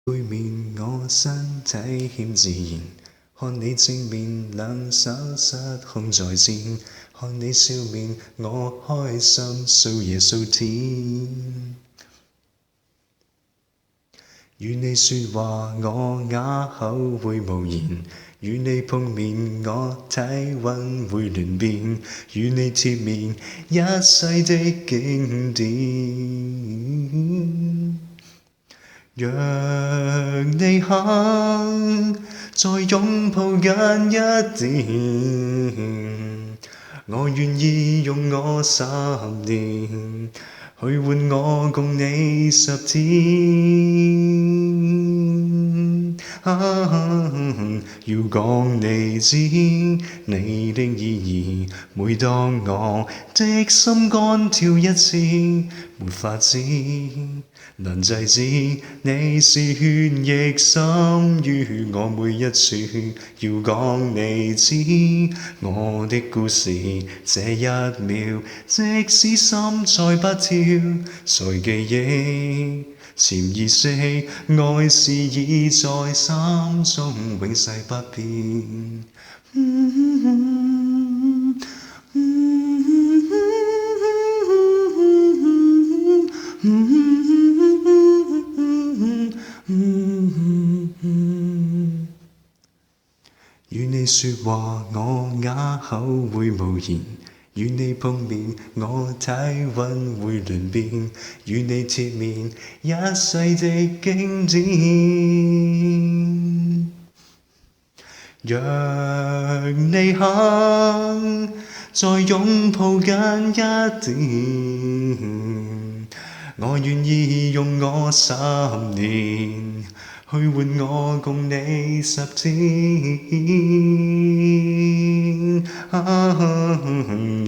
背面我身體欠自然，看你正面兩手失控在戰，看你笑面我開心數夜數天。與你說話我啞口會無言，與你碰面我體溫會亂變，與你貼面一世的經典。若你肯再擁抱緊一點，我願意用我10年去換我共你10天。要講你知你的意義，每當我的心肝跳一次，沒法子能制止你是血液滲於我每一處。要講你知我的故事，這一秒即使心再不跳，在記憶潛意識愛是已在心中永世不變。與你說話我啞口會無言，與你碰面我體溫會亂變，與你貼面一世的經典。若你肯再擁抱緊一點，我願意用我10年去換我共你10天。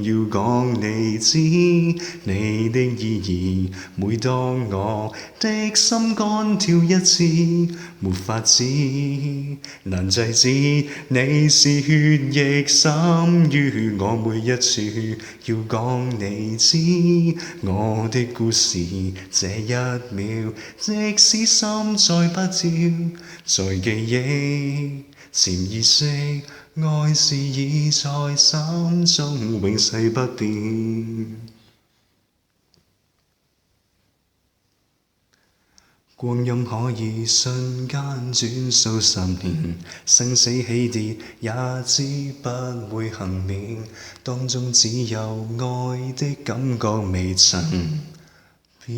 要講你知你的意義，每當我的心肝跳一次，沒法子能制止你是血液滲於我每一處。要講你知我的故事，這一秒即使心再不跳，在記憶潛意識愛是已在心中永世不變。光陰可以瞬間轉數10年，生死起跌也知不會幸免，當中只有愛的感覺未曾變。